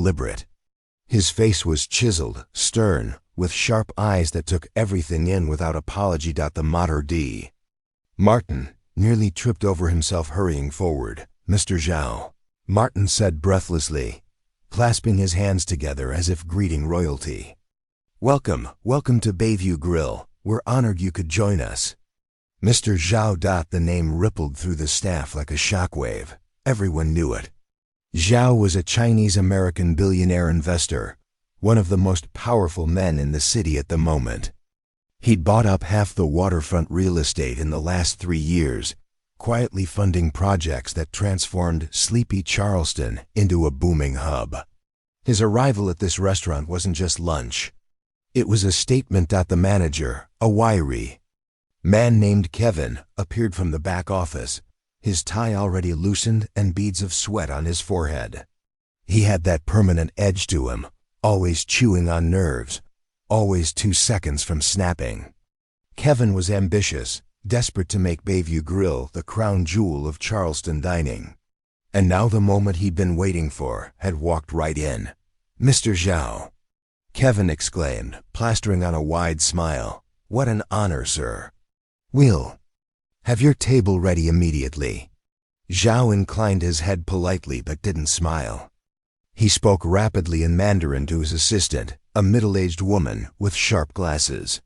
deliberate. His face was chiseled, stern, with sharp eyes that took everything in without apology. The mater d'. Martin nearly tripped over himself hurrying forward. "Mr. Zhao," Martin said breathlessly, clasping his hands together as if greeting royalty. Welcome to Bayview Grill. We're honored you could join us." Mr. Zhao. The name rippled through the staff like a shockwave. Everyone knew it. Zhao was a Chinese-American billionaire investor, one of the most powerful men in the city at the moment. He'd bought up half the waterfront real estate in the last 3 years, quietly funding projects that transformed sleepy Charleston into a booming hub. His arrival at this restaurant wasn't just lunch. It was a statement. The manager, a wiry man named Kevin, appeared from the back office, his tie already loosened and beads of sweat on his forehead. He had that permanent edge to him, always chewing on nerves, always 2 seconds from snapping. Kevin was ambitious, desperate to make Bayview Grill the crown jewel of Charleston dining. And now the moment he'd been waiting for had walked right in. "Mr. Zhao," Kevin exclaimed, plastering on a wide smile. "What an honor, sir. We'll have your table ready immediately." Zhao inclined his head politely but didn't smile. He spoke rapidly in Mandarin to his assistant, a middle-aged woman with sharp glasses.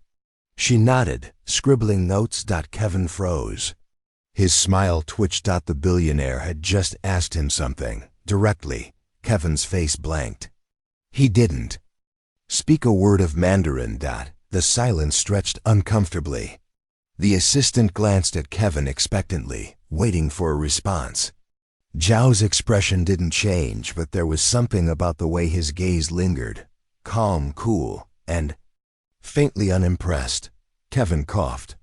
She nodded, scribbling notes. Kevin froze. His smile twitched. The billionaire had just asked him something, directly. Kevin's face blanked. He didn't speak a word of Mandarin. The silence stretched uncomfortably. The assistant glanced at Kevin expectantly, waiting for a response. Zhao's expression didn't change, but there was something about the way his gaze lingered. Calm, cool, and faintly unimpressed. Kevin coughed.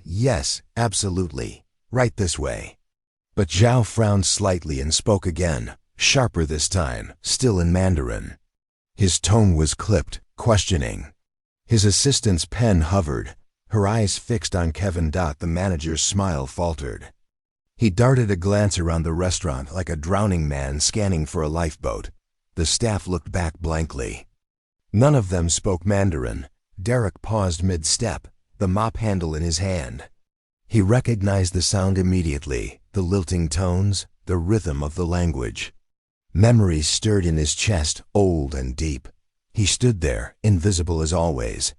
Yes, absolutely. Right this way." But Zhao frowned slightly and spoke again, sharper this time, still in Mandarin. His tone was clipped, questioning. His assistant's pen hovered, her eyes fixed on Kevin. The manager's smile faltered. He darted a glance around the restaurant like a drowning man scanning for a lifeboat. The staff looked back blankly. None of them spoke Mandarin. Derek paused mid-step, the mop handle in his hand. He recognized the sound immediately, the lilting tones, the rhythm of the language. Memories stirred in his chest, old and deep. He stood there, invisible as always.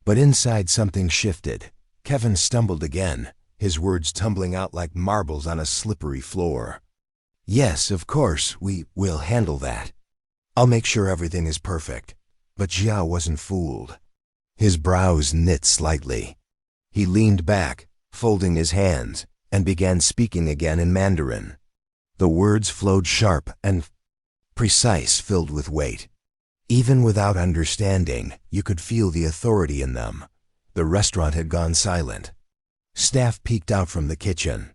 But inside something shifted. Kevin stumbled again, his words tumbling out like marbles on a slippery floor. "Yes, of course, we'll handle that. I'll make sure everything is perfect." But Zhao wasn't fooled. His brows knit slightly. He leaned back, folding his hands, and began speaking again in Mandarin. The words flowed sharp and precise, filled with weight. Even without understanding, you could feel the authority in them. The restaurant had gone silent. Staff peeked out from the kitchen.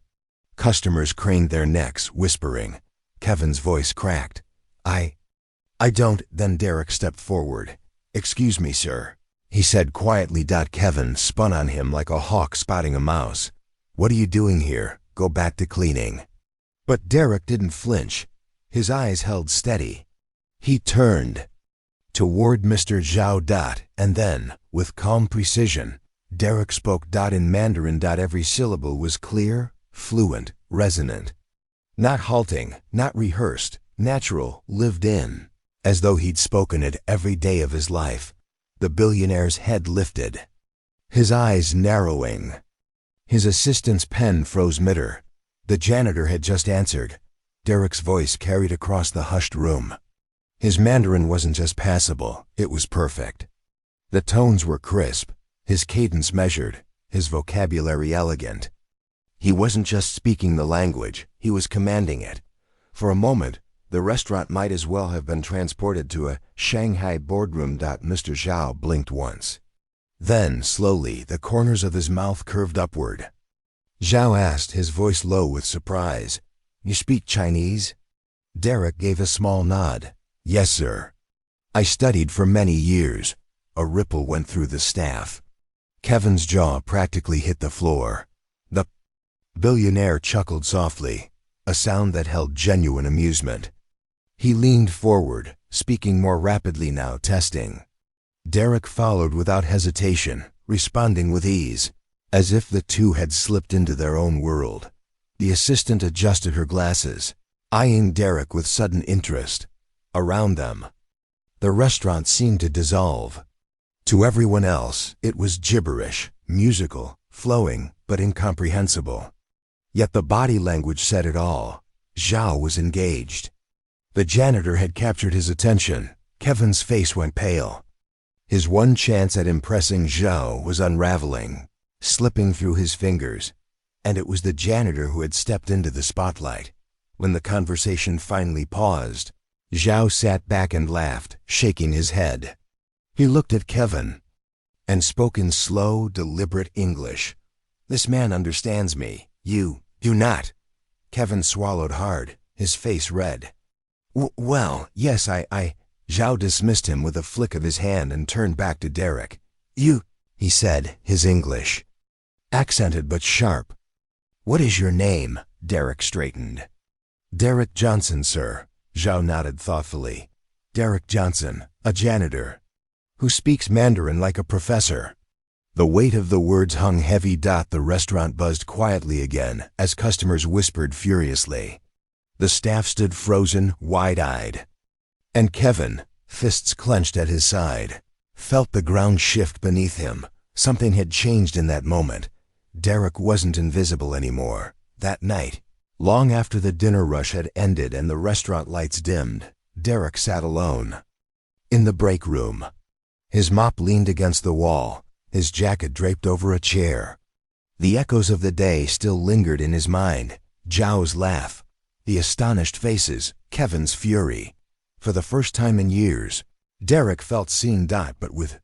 Customers craned their necks, whispering. Kevin's voice cracked. I don't." Then Derek stepped forward. "Excuse me, sir," he said quietly. Kevin spun on him like a hawk spotting a mouse. "What are you doing here? Go back to cleaning." But Derek didn't flinch. His eyes held steady. He turned toward Mr. Zhao. And then, with calm precision, Derek spoke. In Mandarin. Every syllable was clear, fluent, resonant. Not halting, not rehearsed, natural, lived in, as though he'd spoken it every day of his life. The billionaire's head lifted, his eyes narrowing. His assistant's pen froze midair. The janitor had just answered. Derek's voice carried across the hushed room. His Mandarin wasn't just passable, it was perfect. The tones were crisp, his cadence measured, his vocabulary elegant. He wasn't just speaking the language, he was commanding it. For a moment, the restaurant might as well have been transported to a Shanghai boardroom. Mr. Zhao blinked once. Then, slowly, the corners of his mouth curved upward. Zhao asked, his voice low with surprise, "You speak Chinese?" Derek gave a small nod. "Yes, sir. I studied for many years." A ripple went through the staff. Kevin's jaw practically hit the floor. The billionaire chuckled softly, a sound that held genuine amusement. He leaned forward, speaking more rapidly now, testing. Derek followed without hesitation, responding with ease, as if the two had slipped into their own world. The assistant adjusted her glasses, eyeing Derek with sudden interest. Around them, the restaurant seemed to dissolve. To everyone else, it was gibberish, musical, flowing, but incomprehensible. Yet the body language said it all. Zhao was engaged. The janitor had captured his attention. Kevin's face went pale. His one chance at impressing Zhao was unraveling, slipping through his fingers, and it was the janitor who had stepped into the spotlight. When the conversation finally paused, Zhao sat back and laughed, shaking his head. He looked at Kevin and spoke in slow, deliberate English. "This man understands me. You do not." Kevin swallowed hard, his face red. Well, yes, I. Zhao dismissed him with a flick of his hand and turned back to Derek. "You," he said, his English accented but sharp. "What is your name?" Derek straightened. "Derek Johnson, sir." Zhao nodded thoughtfully. "Derek Johnson, a janitor, who speaks Mandarin like a professor." The weight of the words hung heavy. The restaurant buzzed quietly again as customers whispered furiously. The staff stood frozen, wide-eyed. And Kevin, fists clenched at his side, felt the ground shift beneath him. Something had changed in that moment. Derek wasn't invisible anymore. That night, long after the dinner rush had ended and the restaurant lights dimmed, Derek sat alone in the break room. His mop leaned against the wall, his jacket draped over a chair. The echoes of the day still lingered in his mind. Zhao's laugh, the astonished faces, Kevin's fury. For the first time in years, Derek felt seen. But with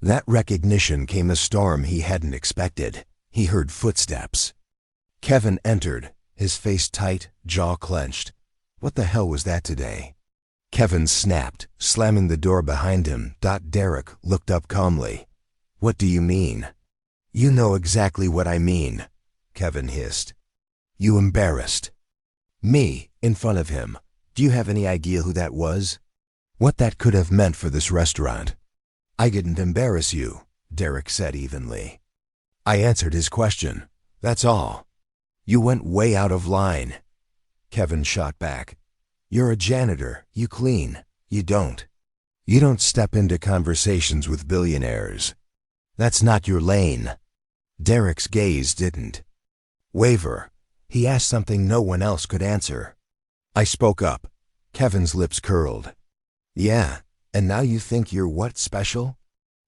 that recognition came a storm he hadn't expected. He heard footsteps. Kevin entered, his face tight, jaw clenched. What the hell was that today? Kevin snapped, slamming the door behind him. Derek looked up calmly. "What do you mean?" "You know exactly what I mean," Kevin hissed. "You embarrassed me in front of him. Do you have any idea who that was? What that could have meant for this restaurant?" "I didn't embarrass you," Derek said evenly. "I answered his question. That's all." "You went way out of line," Kevin shot back. "You're a janitor. You clean. You don't step into conversations with billionaires. That's not your lane." Derek's gaze didn't waver. He asked something no one else could answer. I spoke up. Kevin's lips curled. "Yeah, and now you think you're what, special?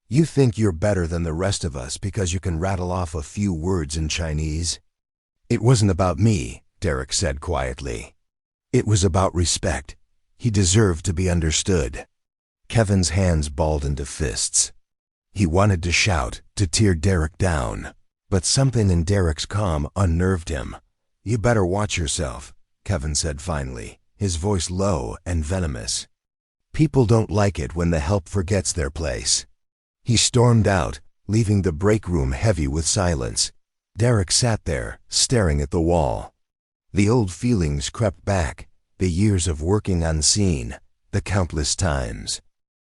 You think you're better than the rest of us because you can rattle off a few words in Chinese?" "It wasn't about me," Derek said quietly. "It was about respect. He deserved to be understood." Kevin's hands balled into fists. He wanted to shout, to tear Derek down, but something in Derek's calm unnerved him. "You better watch yourself," Kevin said finally, his voice low and venomous. "People don't like it when the help forgets their place." He stormed out, leaving the break room heavy with silence. Derek sat there, staring at the wall. The old feelings crept back, the years of working unseen, the countless times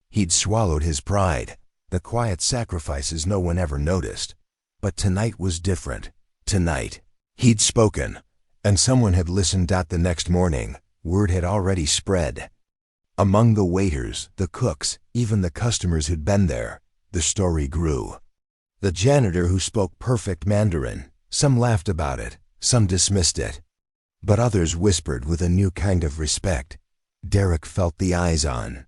he'd swallowed his pride, the quiet sacrifices no one ever noticed. But tonight was different. Tonight, he'd spoken, and someone had listened. The next morning, word had already spread. Among the waiters, the cooks, even the customers who'd been there, the story grew. The janitor who spoke perfect Mandarin, some laughed about it, some dismissed it, but others whispered with a new kind of respect. Derek felt the eyes on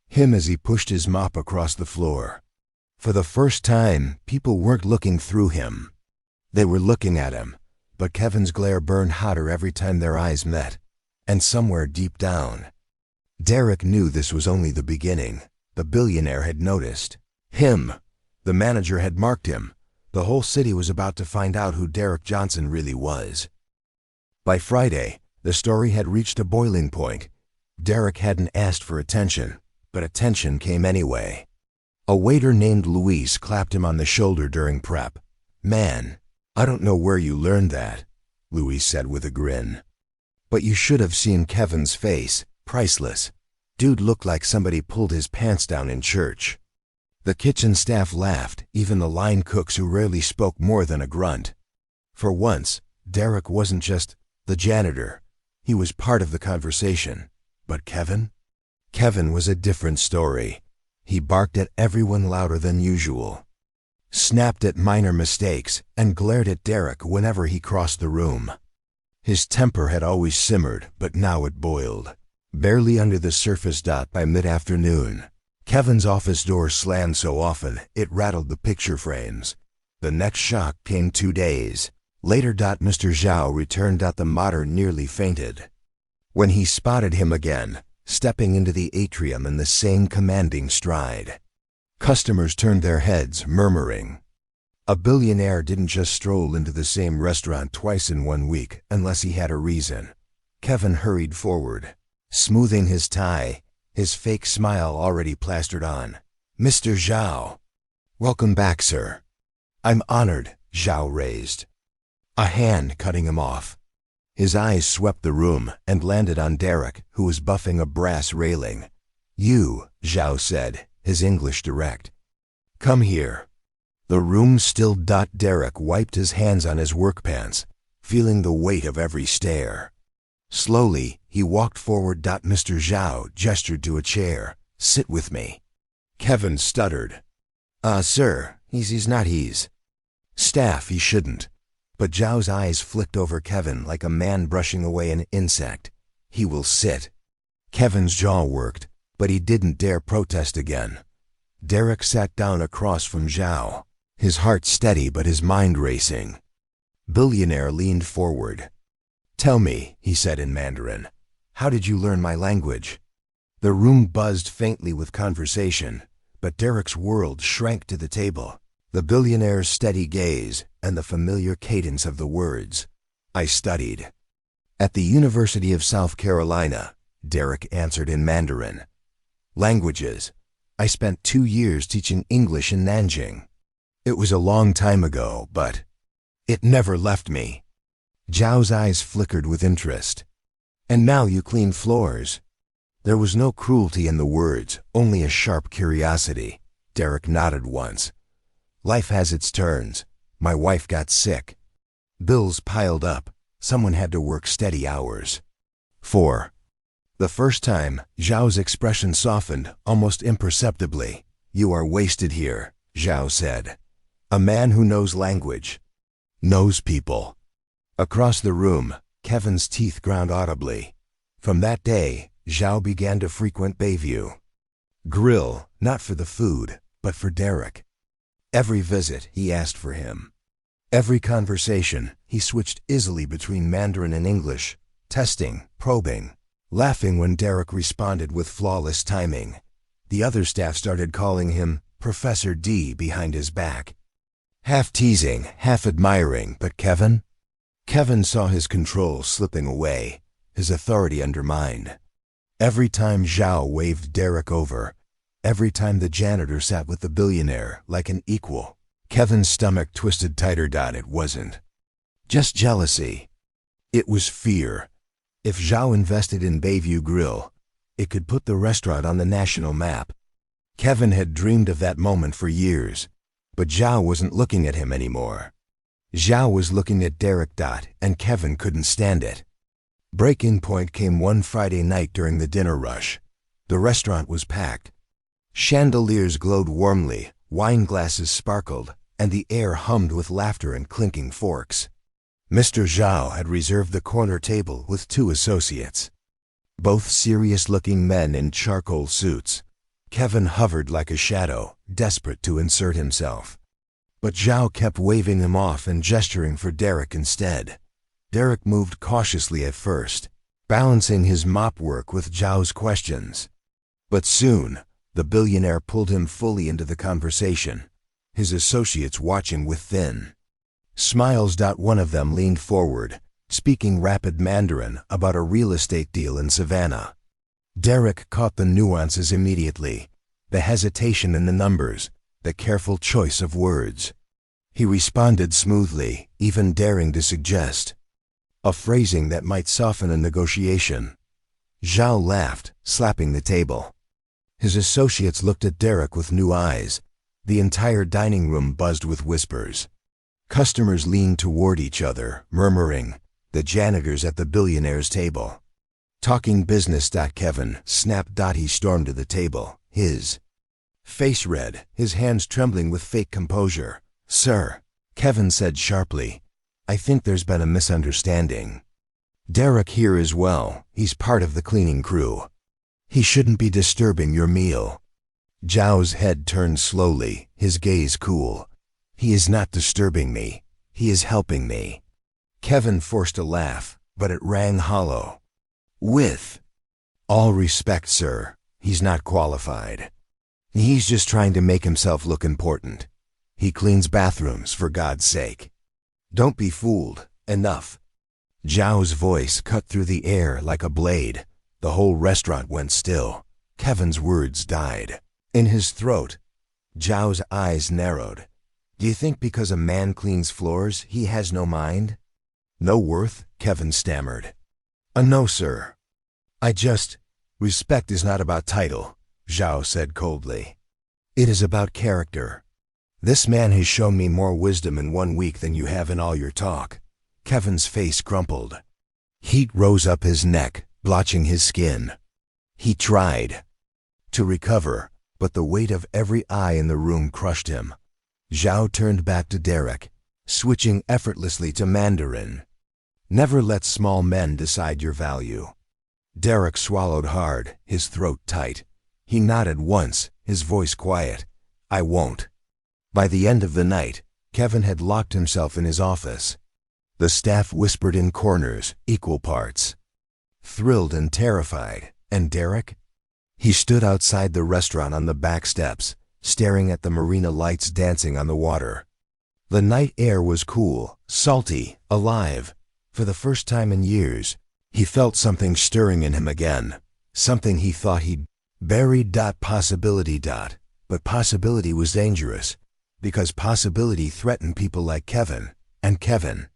him as he pushed his mop across the floor. For the first time, people weren't looking through him. They were looking at him, but Kevin's glare burned hotter every time their eyes met. And somewhere deep down, Derek knew this was only the beginning. The billionaire had noticed him. The manager had marked him. The whole city was about to find out who Derek Johnson really was. By Friday, the story had reached a boiling point. Derek hadn't asked for attention, but attention came anyway. A waiter named Luis clapped him on the shoulder during prep. "Man, I don't know where you learned that," Luis said with a grin. But you should have seen Kevin's face. Priceless. Dude looked like somebody pulled his pants down in church. The kitchen staff laughed, even the line cooks who rarely spoke more than a grunt. For once, Derek wasn't just the janitor. He was part of the conversation. But Kevin? Kevin was a different story. He barked at everyone louder than usual, snapped at minor mistakes, and glared at Derek whenever he crossed the room. His temper had always simmered, but now it boiled, barely under the surface. By mid-afternoon, Kevin's office door slammed so often it rattled the picture frames. The next shock came 2 days later. Mr. Zhao returned. The martyr nearly fainted when he spotted him again, stepping into the atrium in the same commanding stride. Customers turned their heads, murmuring. A billionaire didn't just stroll into the same restaurant twice in 1 week unless he had a reason. Kevin hurried forward, smoothing his tie, his fake smile already plastered on. "Mr. Zhao." "Welcome back, sir." "I'm honored," Zhao raised, a hand cutting him off. His eyes swept the room and landed on Derek, who was buffing a brass railing. "You," Zhao said, his English direct. "Come here." The room stilled. Derek wiped his hands on his work pants, feeling the weight of every stare. Slowly, he walked forward. Mr. Zhao gestured to a chair. "Sit with me." Kevin stuttered. Sir, he's not he's." Staff, he shouldn't. But Zhao's eyes flicked over Kevin like a man brushing away an insect. "He will sit." Kevin's jaw worked, but he didn't dare protest again. Derek sat down across from Zhao, his heart steady but his mind racing. Billionaire leaned forward. "Tell me," he said in Mandarin, "how did you learn my language?" The room buzzed faintly with conversation, but Derek's world shrank to the table. The billionaire's steady gaze and the familiar cadence of the words. "I studied at the University of South Carolina," Derek answered in Mandarin. "Languages. I spent 2 years teaching English in Nanjing. It was a long time ago, but it never left me." Zhao's eyes flickered with interest. "And now you clean floors?" There was no cruelty in the words, only a sharp curiosity. Derek nodded once. "Life has its turns. My wife got sick. Bills piled up. Someone had to work steady hours. 4. The first time, Zhao's expression softened, almost imperceptibly. "You are wasted here," Zhao said. "A man who knows language knows people." Across the room, Kevin's teeth ground audibly. From that day, Zhao began to frequent Bayview Grill, not for the food, but for Derek. Every visit, he asked for him. Every conversation, he switched easily between Mandarin and English, testing, probing, laughing when Derek responded with flawless timing. The other staff started calling him Professor D behind his back. Half teasing, half admiring, but Kevin? Kevin saw his control slipping away, his authority undermined. Every time Zhao waved Derek over, every time the janitor sat with the billionaire like an equal, Kevin's stomach twisted tighter. It wasn't just jealousy. It was fear. If Zhao invested in Bayview Grill, it could put the restaurant on the national map. Kevin had dreamed of that moment for years, but Zhao wasn't looking at him anymore. Zhao was looking at Derek. And Kevin couldn't stand it. Breaking point came one Friday night during the dinner rush. The restaurant was packed. Chandeliers glowed warmly, wine glasses sparkled, and the air hummed with laughter and clinking forks. Mr. Zhao had reserved the corner table with 2 associates, both serious-looking men in charcoal suits. Kevin hovered like a shadow, desperate to insert himself. But Zhao kept waving him off and gesturing for Derek instead. Derek moved cautiously at first, balancing his mop work with Zhao's questions. But soon, the billionaire pulled him fully into the conversation, his associates watching with thin smiles. One of them leaned forward, speaking rapid Mandarin about a real estate deal in Savannah. Derek caught the nuances immediately, the hesitation in the numbers, the careful choice of words. He responded smoothly, even daring to suggest a phrasing that might soften a negotiation. Zhao laughed, slapping the table. His associates looked at Derek with new eyes. The entire dining room buzzed with whispers. Customers leaned toward each other, murmuring, the janitors at the billionaire's table. Talking business. Kevin snapped. He stormed to the table, his face red, his hands trembling with fake composure. Sir, Kevin said sharply, I think there's been a misunderstanding. Derek here as well, he's part of the cleaning crew. He shouldn't be disturbing your meal. Zhao's head turned slowly, his gaze cool. He is not disturbing me. He is helping me. Kevin forced a laugh, but it rang hollow. With all respect, sir, he's not qualified. He's just trying to make himself look important. He cleans bathrooms, for God's sake. Don't be fooled. Enough. Zhao's voice cut through the air like a blade. The whole restaurant went still. Kevin's words died in his throat. Zhao's eyes narrowed. Do you think because a man cleans floors, he has no mind? No worth? Kevin stammered. No, sir. Respect is not about title, Zhao said coldly. It is about character. This man has shown me more wisdom in 1 week than you have in all your talk. Kevin's face crumpled. Heat rose up his neck, blotching his skin. He tried to recover, but the weight of every eye in the room crushed him. Zhao turned back to Derek, switching effortlessly to Mandarin. Never let small men decide your value. Derek swallowed hard, his throat tight. He nodded once, his voice quiet. I won't. By the end of the night, Kevin had locked himself in his office. The staff whispered in corners, equal parts. Thrilled and terrified. And Derek? He stood outside the restaurant on the back steps, staring at the marina lights dancing on the water. The night air was cool, salty, alive. For the first time in years, he felt something stirring in him again, something he thought he'd buried. Possibility. But possibility was dangerous, because possibility threatened people like Kevin, and Kevin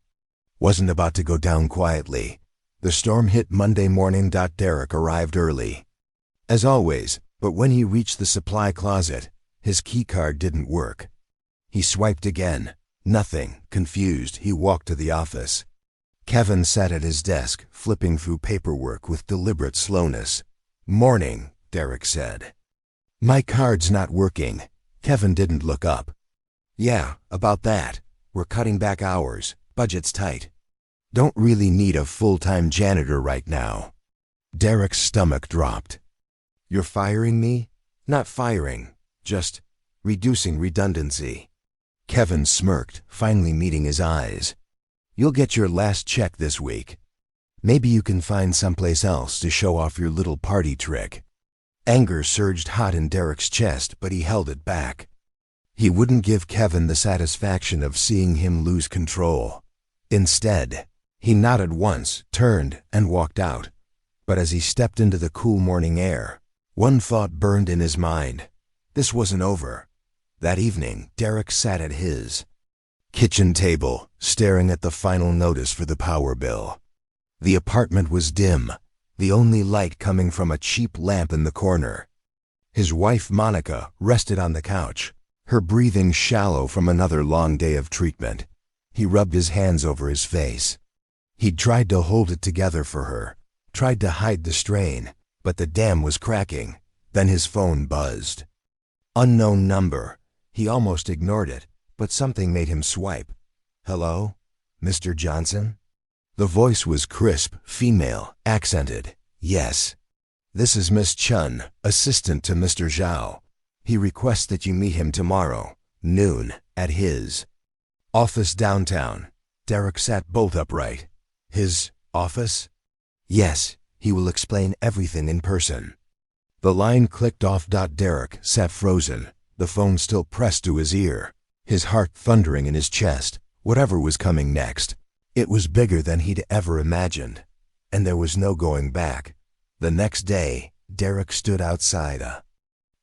wasn't about to go down quietly. The storm hit Monday morning. Derek arrived early, as always, but when he reached the supply closet, his keycard didn't work. He swiped again. Nothing. Confused, he walked to the office. Kevin sat at his desk, flipping through paperwork with deliberate slowness. Morning, Derek said. My card's not working. Kevin didn't look up. Yeah, about that. We're cutting back hours. Budget's tight. Don't really need a full-time janitor right now. Derek's stomach dropped. You're firing me? Not firing. Just reducing redundancy. Kevin smirked, finally meeting his eyes. You'll get your last check this week. Maybe you can find someplace else to show off your little party trick. Anger surged hot in Derek's chest, but he held it back. He wouldn't give Kevin the satisfaction of seeing him lose control. Instead, he nodded once, turned, and walked out. But as he stepped into the cool morning air, one thought burned in his mind. This wasn't over. That evening, Derek sat at his kitchen table, staring at the final notice for the power bill. The apartment was dim, the only light coming from a cheap lamp in the corner. His wife, Monica, rested on the couch, her breathing shallow from another long day of treatment. He rubbed his hands over his face. He'd tried to hold it together for her, tried to hide the strain, but the dam was cracking. Then his phone buzzed. Unknown number. He almost ignored it, but something made him swipe. Hello? Mr. Johnson? The voice was crisp, female, accented. Yes. This is Miss Chun, assistant to Mr. Zhao. He requests that you meet him tomorrow, noon, at his office downtown. Derek sat bolt upright. His office? Yes, he will explain everything in person. The line clicked off. Derek sat frozen, the phone still pressed to his ear, his heart thundering in his chest. Whatever was coming next, it was bigger than he'd ever imagined, and there was no going back. The next day, Derek stood outside a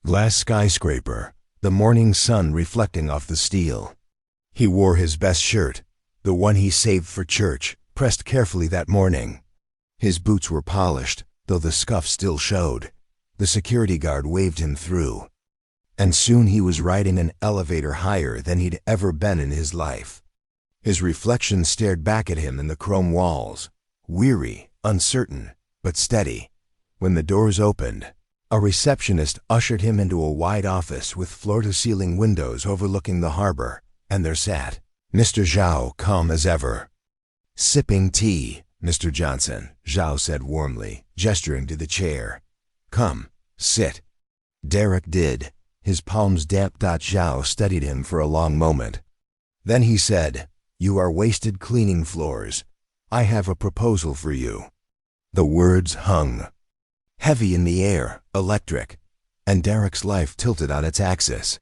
glass skyscraper, the morning sun reflecting off the steel. He wore his best shirt, the one he saved for church, pressed carefully that morning. His boots were polished, though the scuff still showed. The security guard waved him through, and soon he was riding an elevator higher than he'd ever been in his life. His reflection stared back at him in the chrome walls, weary, uncertain, but steady. When the doors opened, a receptionist ushered him into a wide office with floor-to-ceiling windows overlooking the harbor, and there sat Mr. Zhao, calm as ever. "Sipping tea, Mr. Johnson," Zhao said warmly, gesturing to the chair. "Come, sit." Derek did, his palms damp. Zhao studied him for a long moment. Then he said, "You are wasted cleaning floors. I have a proposal for you." The words hung heavy in the air, electric, and Derek's life tilted on its axis.